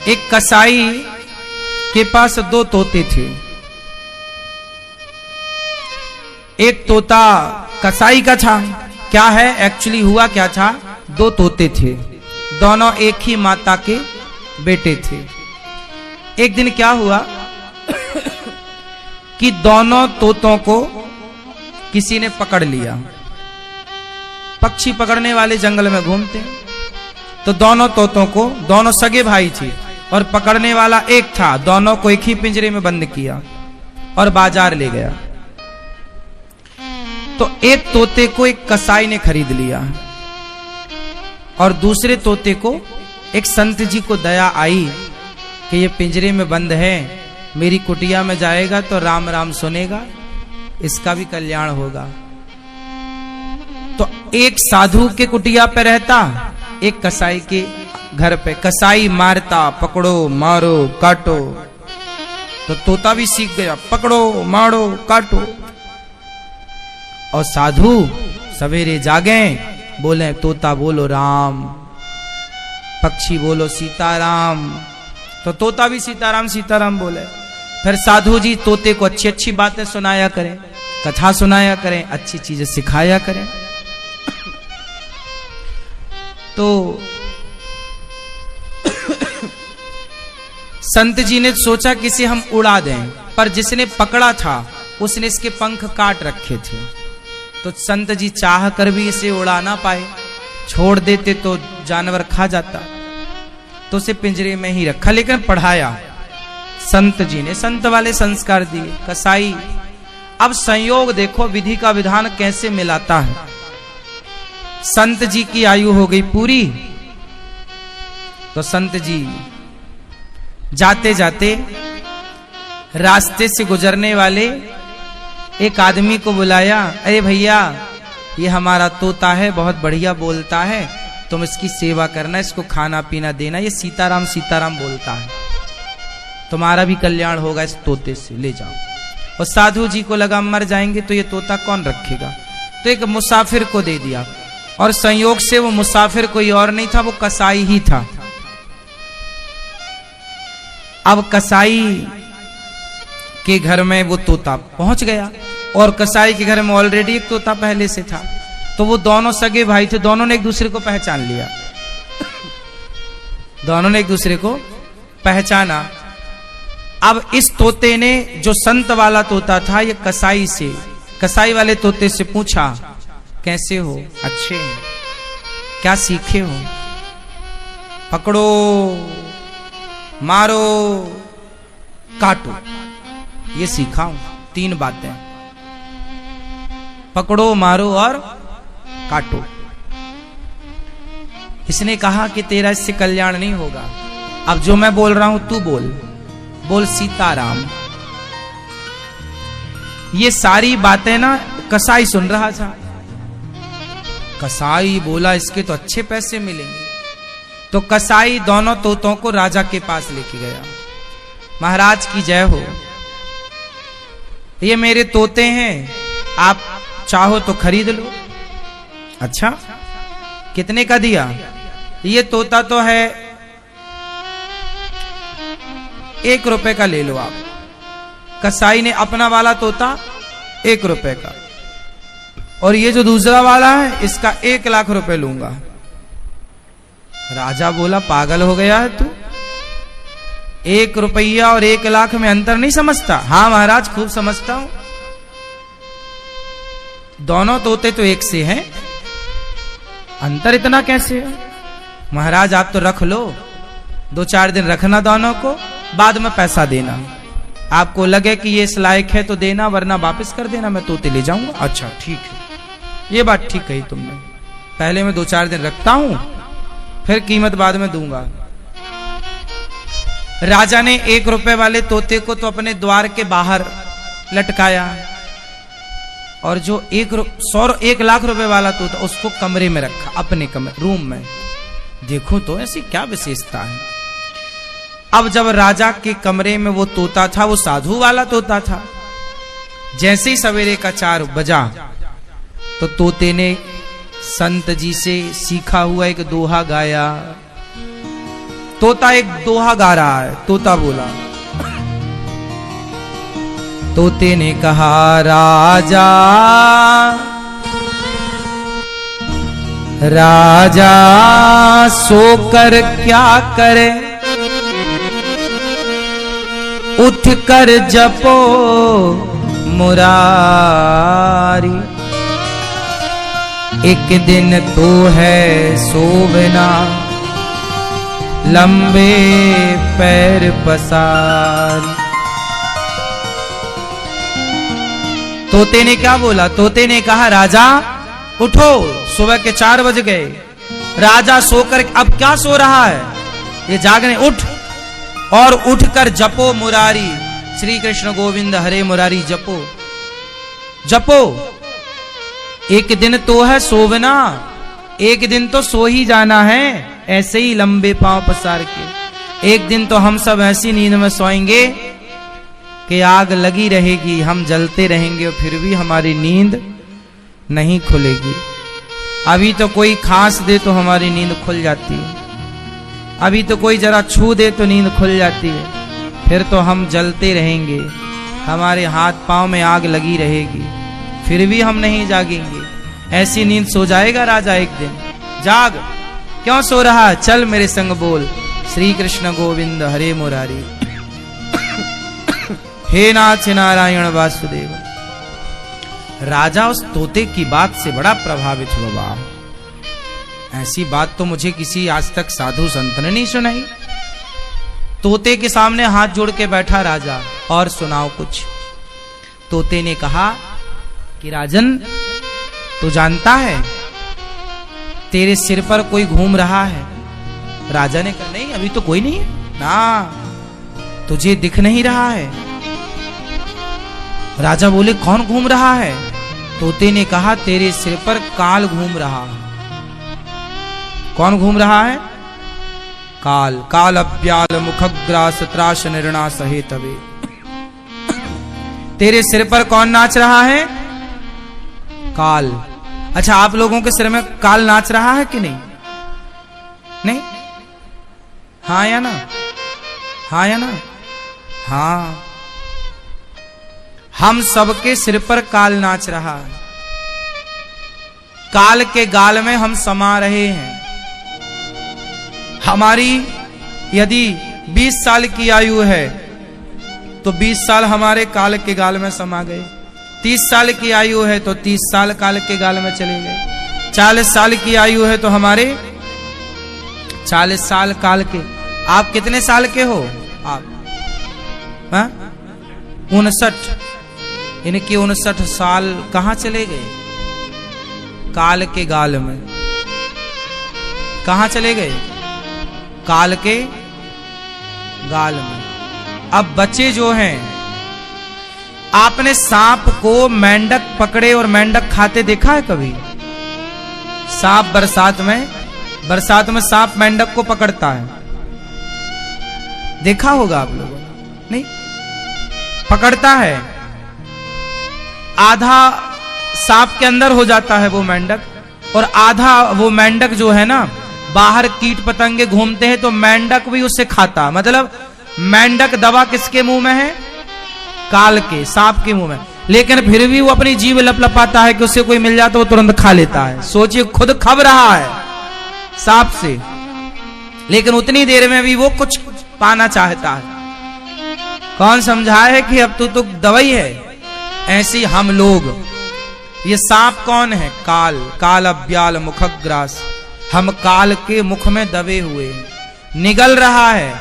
एक कसाई के पास दो तोते थे। एक तोता कसाई का था। क्या है एक्चुअली हुआ क्या था, दो तोते थे, दोनों एक ही माता के बेटे थे। एक दिन क्या हुआ कि दोनों तोतों को किसी ने पकड़ लिया। पक्षी पकड़ने वाले जंगल में घूमते हैं, तो दोनों तोतों को, दोनों सगे भाई थे और पकड़ने वाला एक था, दोनों को एक ही पिंजरे में बंद किया और बाजार ले गया। तो एक तोते को एक कसाई ने खरीद लिया और दूसरे तोते को एक संत जी को दया आई कि ये पिंजरे में बंद है, मेरी कुटिया में जाएगा तो राम राम सुनेगा, इसका भी कल्याण होगा। तो एक साधु के कुटिया पे रहता, एक कसाई के घर पे। कसाई मारता, पकड़ो मारो काटो, तो तोता भी सीख गया, पकड़ो मारो काटो। और साधु सवेरे जागे, बोले तोता बोलो राम, पक्षी बोलो सीताराम, तो तोता भी सीताराम सीताराम बोले। फिर साधु जी तोते को अच्छी अच्छी बातें सुनाया करें, कथा सुनाया करें, अच्छी चीजें सिखाया करें। तो संत जी ने सोचा कि इसे हम उड़ा दें, पर जिसने पकड़ा था उसने इसके पंख काट रखे थे, तो संत जी चाह कर भी इसे उड़ा ना पाए, छोड़ देते तो जानवर खा जाता, तो उसे पिंजरे में ही रखा, लेकिन पढ़ाया। संत जी ने संत वाले संस्कार दिए। कसाई, अब संयोग देखो विधि का विधान कैसे मिलाता है। संत जी की आयु हो गई पूरी, तो संत जी जाते जाते रास्ते से गुजरने वाले एक आदमी को बुलाया, अरे भैया ये हमारा तोता है, बहुत बढ़िया बोलता है, तुम इसकी सेवा करना, इसको खाना पीना देना, ये सीताराम सीताराम बोलता है, तुम्हारा भी कल्याण होगा इस तोते से, ले जाओ। और साधु जी को लगा मर जाएंगे तो ये तोता कौन रखेगा, तो एक मुसाफिर को दे दिया। और संयोग से वो मुसाफिर कोई और नहीं था, वो कसाई ही था। अब कसाई के घर में वो तोता पहुंच गया, और कसाई के घर में ऑलरेडी एक तोता पहले से था, तो वो दोनों सगे भाई थे, दोनों ने एक दूसरे को पहचान लिया। दोनों ने एक दूसरे को पहचाना। अब इस तोते ने, जो संत वाला तोता था, ये कसाई से, कसाई वाले तोते से पूछा, कैसे हो, अच्छे हैं, क्या सीखे हो, पकड़ो मारो काटो, ये सीखा हूं, 3 बातें, पकड़ो मारो और काटो। इसने कहा कि तेरा इससे कल्याण नहीं होगा, अब जो मैं बोल रहा हूं तू बोल, बोल सीताराम। ये सारी बातें ना कसाई सुन रहा था। कसाई बोला इसके तो अच्छे पैसे मिलेंगे, तो कसाई दोनों तोतों को राजा के पास लेके गया। महाराज की जय हो, ये मेरे तोते हैं, आप चाहो तो खरीद लो। अच्छा, कितने का दिया? ये तोता तो है 1 रुपए का, ले लो आप। कसाई ने अपना वाला तोता 1 रुपए का, और ये जो दूसरा वाला है इसका 1 लाख रुपए लूंगा। राजा बोला पागल हो गया है तू, 1 रुपया और 1 लाख में अंतर नहीं समझता? हाँ महाराज खूब समझता हूं, दोनों तोते तो एक से हैं, अंतर इतना कैसे है? महाराज आप तो रख लो, 2-4 दिन रखना दोनों को, बाद में पैसा देना, आपको लगे कि ये इस लायक है तो देना, वरना वापस कर देना, मैं तोते ले जाऊंगा। अच्छा ठीक है, ये बात ठीक कही तुमने, पहले मैं 2-4 दिन रखता हूं, फिर कीमत बाद में दूंगा। राजा ने 1 रुपए वाले तोते को तो अपने द्वार के बाहर लटकाया, और जो 1 लाख रुपए वाला तोता उसको कमरे में रखा, अपने कमरे रूम में। देखो तो ऐसी क्या विशेषता है। अब जब राजा के कमरे में वो तोता था, वो साधु वाला तोता था, जैसे ही सवेरे का 4 बजा तो तोते ने संत जी से सीखा हुआ एक दोहा गाया, तोता एक दोहा गा रहा है। तोता बोला, तोते ने कहा राजा राजा सोकर क्या करे, उठ कर जपो मुरारी। एक दिन तो है सोवना, लंबे पैर पसार। तोते ने क्या बोला? तोते ने कहा राजा उठो, सुबह के 4 बज गए। राजा सोकर अब क्या सो रहा है, ये जागने। उठ और उठकर जपो मुरारी, श्री कृष्ण गोविंद हरे मुरारी जपो जपो। एक दिन तो है सोवना, एक दिन तो सो ही जाना है, ऐसे ही लंबे पांव पसार के। एक दिन तो हम सब ऐसी नींद में सोएंगे कि आग लगी रहेगी, हम जलते रहेंगे और फिर भी हमारी नींद नहीं खुलेगी। अभी तो कोई खांस दे तो हमारी नींद खुल जाती है, अभी तो कोई जरा छू दे तो नींद खुल जाती है, फिर तो हम जलते रहेंगे, हमारे हाथ पांव में आग लगी रहेगी, फिर भी हम नहीं जागेंगे। ऐसी नींद सो जाएगा राजा एक दिन। जाग, क्यों सो रहा है? चल मेरे संग बोल, श्री कृष्ण गोविंद हरे मुरारी। हे नाथ नारायण वासुदेव। राजा उस तोते की बात से बड़ा प्रभावित हुआ। वाह, ऐसी बात तो मुझे किसी आज तक साधु संत ने नहीं सुनाई। तोते के सामने हाथ जोड़ के बैठा राजा, और सुनाओ कुछ। तोते ने कहा कि राजन, तू जानता है तेरे सिर पर कोई घूम रहा है? राजा ने कहा नहीं, अभी तो कोई नहीं है ना, तुझे दिख नहीं रहा है। राजा बोले कौन घूम रहा है? तोते ने कहा तेरे सिर पर काल घूम रहा है। कौन घूम रहा है? काल। काल अव्याल मुखग्रास त्रास निर्णा सहे तवे। तेरे सिर पर कौन नाच रहा है? काल। अच्छा, आप लोगों के सिर में काल नाच रहा है कि नहीं? नहीं? हाँ या ना? हाँ या ना? हाँ, हम सबके सिर पर काल नाच रहा है। काल के गाल में हम समा रहे हैं। हमारी यदि 20 साल की आयु है तो 20 साल हमारे काल के गाल में समा गए। 30 साल की आयु है तो 30 साल काल के गाल में चले गए। 40 साल की आयु है तो हमारे 40 साल काल के। आप कितने साल के हो? आप 59। इनके 59 साल कहां चले गए? काल के गाल में। कहां चले गए? काल के गाल में। अब बच्चे जो हैं, आपने सांप को मेंढक पकड़े और मेंढक खाते देखा है कभी? सांप बरसात में सांप मेंढक को पकड़ता है, देखा होगा आप लोगों ने? नहीं? पकड़ता है, आधा सांप के अंदर हो जाता है वो मेंढक, और आधा वो मेंढक जो है ना, बाहर कीट पतंगे घूमते हैं तो मेंढक भी उससे खाता। मतलब मेंढक दवा किसके मुंह में है? काल के, सांप के मुंह में। लेकिन फिर भी वो अपनी जीभ लपलपाता है कि उससे कोई मिल जाता वो तुरंत खा लेता है। सोचिए, खुद खब रहा है सांप से, लेकिन उतनी देर में भी वो कुछ पाना चाहता है। कौन समझाए है कि अब तो दवाई है? ऐसी हम लोग, ये सांप कौन है? काल। काल अव्याल मुखग्रास। हम काल के मुख में दबे हुए हैं। निगल रहा है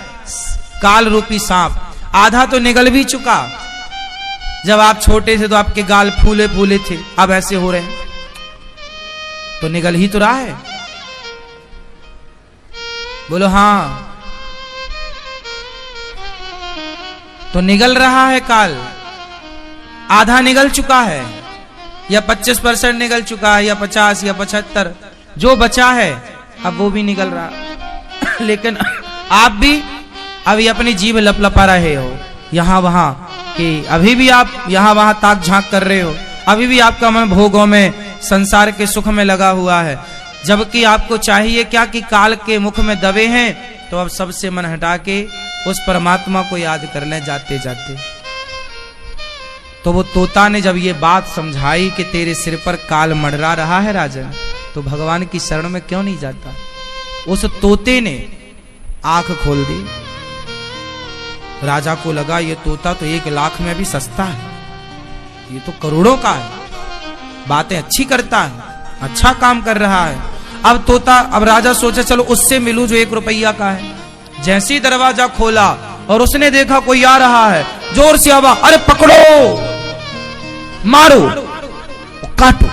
काल रूपी सांप। आधा तो निगल भी चुका। जब आप छोटे थे तो आपके गाल फूले फूले थे, अब ऐसे हो रहे हैं, तो निगल ही तो रहा है। बोलो हाँ, तो निगल रहा है काल। आधा निगल चुका है, या 25% निगल चुका है, या 50 या 75, जो बचा है अब वो भी निगल रहा। लेकिन आप भी अभी अपनी जीभ लपलपा रहे हो यहां वहां, कि अभी भी आप यहां वहां ताक झांक कर रहे हो। अभी भी आपका मन भोगों में, संसार के सुख में लगा हुआ है। जबकि आपको चाहिए क्या कि काल के मुख में दबे हैं तो अब सबसे मन हटा के उस परमात्मा को याद कर लें जाते जाते। तो वो तोता ने जब ये बात समझाई कि तेरे सिर पर काल मंडरा रहा है राजन, तो भगवान की शरण में क्यों नहीं जाता। उस तोते ने आंख खोल दी। राजा को लगा ये तोता तो 1 लाख में भी सस्ता है, ये तो करोड़ों का है, बातें अच्छी करता है, अच्छा काम कर रहा है। अब राजा सोचा चलो उससे मिलूं जो 1 रुपया का है। जैसे ही दरवाजा खोला और उसने देखा कोई आ रहा है, जोर से आवाज, अरे पकड़ो, मारो, काटो।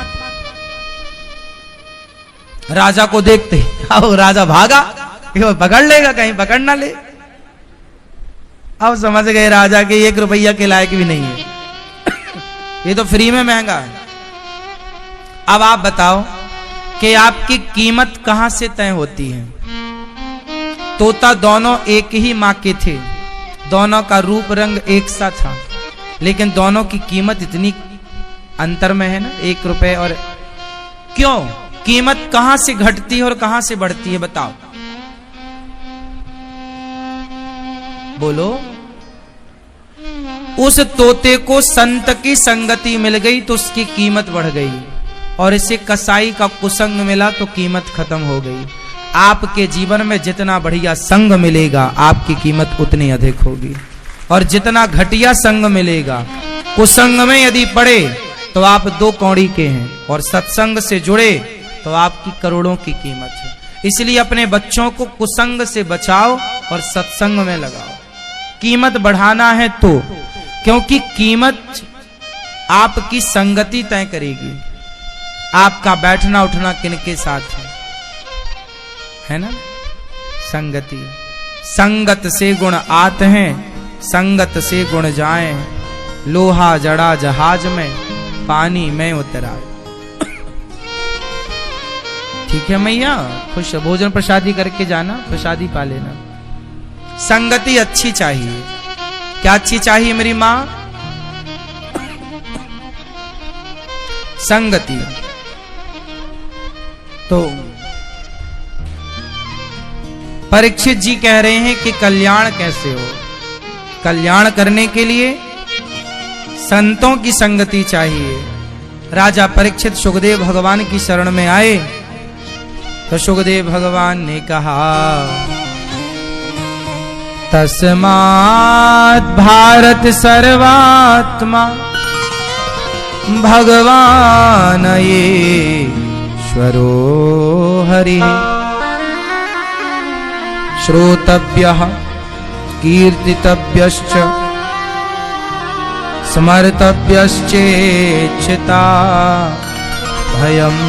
राजा को देखते अब राजा भागा, पकड़ लेगा, कहीं पकड़ ना ले। अब समझ गए राजा के 1 रुपया के लायक भी नहीं है, ये तो फ्री में महंगा है। अब आप बताओ कि आपकी कीमत कहां से तय होती है। तोता दोनों एक ही मां के थे, दोनों का रूप रंग एक सा था, लेकिन दोनों की कीमत इतनी अंतर में है ना, 1 रुपए। और क्यों कीमत कहां से घटती है और कहां से बढ़ती है बताओ, बोलो। उस तोते को संत की संगति मिल गई तो उसकी कीमत बढ़ गई, और इसे कसाई का कुसंग मिला तो कीमत खत्म हो गई। आपके जीवन में जितना बढ़िया संग मिलेगा आपकी कीमत उतनी अधिक होगी, और जितना घटिया संग मिलेगा, कुसंग में यदि पड़े तो आप 2 कौड़ी के हैं, और सत्संग से जुड़े तो आपकी करोड़ों की कीमत है। इसलिए अपने बच्चों को कुसंग से बचाओ और सत्संग में लगाओ। कीमत बढ़ाना है तो, क्योंकि कीमत आपकी संगति तय करेगी, आपका बैठना उठना किनके साथ है ना। संगति, संगत से गुण आते हैं, संगत से गुण जाए, लोहा जड़ा जहाज में, पानी में उतराए। ठीक है मैया, खुश भोजन प्रसादी करके जाना, प्रसादी पा लेना। संगति अच्छी चाहिए। क्या अच्छी चाहिए मेरी मां? संगति। तो परीक्षित जी कह रहे हैं कि कल्याण कैसे हो। कल्याण करने के लिए संतों की संगति चाहिए। राजा परीक्षित सुखदेव भगवान की शरण में आए तो सुखदेव भगवान ने कहा, तस्मात् भारत सर्वात्मा भगवान ईश्वरो हरि, श्रोतव्यः कीर्तितव्यश्च स्मर्तव्यश्चेच्छिता भयम्।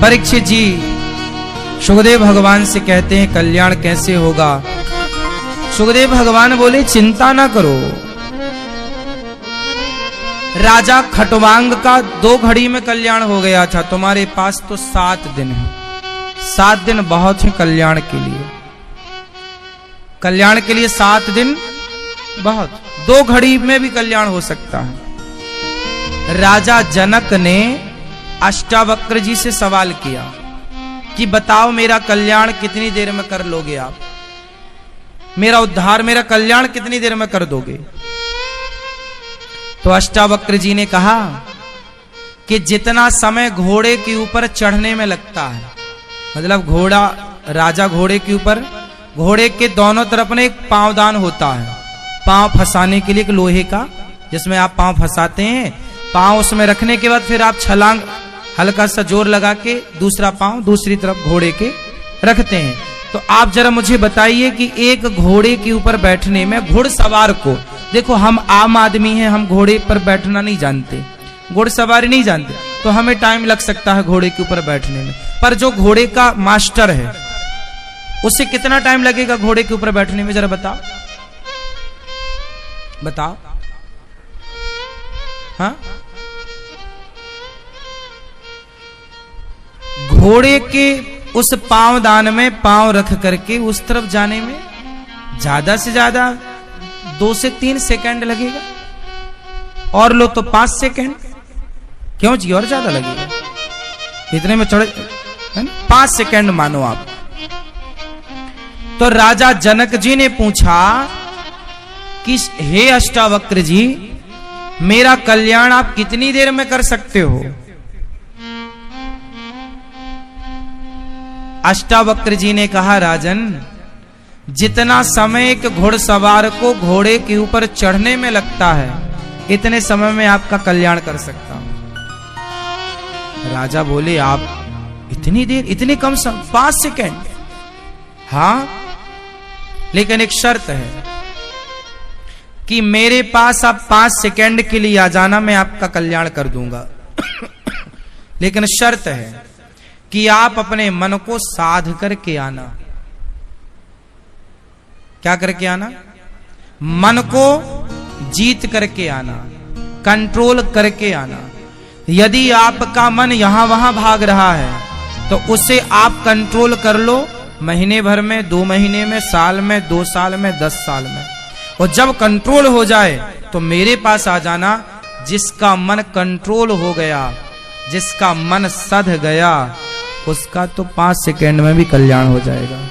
परीक्षित जी सुखदेव भगवान से कहते हैं कल्याण कैसे होगा। सुखदेव भगवान बोले चिंता ना करो, राजा खटवांग का 2 घड़ी में कल्याण हो गया था, तुम्हारे पास तो 7 दिन है। 7 दिन बहुत है कल्याण के लिए। कल्याण के लिए 7 दिन बहुत, 2 घड़ी में भी कल्याण हो सकता है। राजा जनक ने अष्टावक्र जी से सवाल किया कि बताओ मेरा कल्याण कितनी देर में कर लोगे आप, मेरा उद्धार, मेरा कल्याण कितनी देर में कर दोगे। तो अष्टावक्र जी ने कहा कि जितना समय घोड़े के ऊपर चढ़ने में लगता है, मतलब घोड़ा, राजा घोड़े के ऊपर, घोड़े के दोनों तरफ में एक पांवदान होता है, पांव फंसाने के लिए, एक लोहे का, जिसमें आप पांव फंसाते हैं। पांव उसमें रखने के बाद फिर आप छलांग हल्का सा जोर लगा के दूसरा पांव दूसरी तरफ घोड़े के रखते हैं। तो आप जरा मुझे बताइए कि एक घोड़े के ऊपर बैठने में घुड़सवार को, देखो हम आम आदमी हैं, हम घोड़े पर बैठना नहीं जानते, घुड़सवारी नहीं जानते, तो हमें टाइम लग सकता है घोड़े के ऊपर बैठने में, पर जो घोड़े का मास्टर है उससे कितना टाइम लगेगा घोड़े के ऊपर बैठने में, जरा बताओ बताओ। हाँ, घोड़े के उस पांवदान में पांव रख करके उस तरफ जाने में ज्यादा से ज्यादा 2 से 3 सेकंड लगेगा, और लो तो 5 सेकंड। क्यों जी, और ज्यादा लगेगा, इतने में चढ़े, 5 सेकंड मानो आप। तो राजा जनक जी ने पूछा कि हे अष्टावक्र जी, मेरा कल्याण आप कितनी देर में कर सकते हो? अष्टावक्र जी ने कहा, राजन, जितना समय एक घुड़सवार को घोड़े के ऊपर चढ़ने में लगता है, इतने समय में आपका कल्याण कर सकता हूं। राजा बोले, आप इतनी देर, इतने कम समय, 5 सेकंड? हाँ, लेकिन एक शर्त है कि मेरे पास आप 5 सेकंड के लिए आ जाना, मैं आपका कल्याण कर दूंगा। लेकिन शर्त है कि आप अपने मन को साध करके आना। क्या करके आना? मन को जीत करके आना, कंट्रोल करके आना। यदि आपका मन यहां वहां भाग रहा है तो उसे आप कंट्रोल कर लो, महीने भर में, 2 महीने में, साल में, 2 साल में, 10 साल में। और जब कंट्रोल हो जाए तो मेरे पास आ जाना। जिसका मन कंट्रोल हो गया, जिसका मन सध गया, उसका तो 5 सेकंड में भी कल्याण हो जाएगा।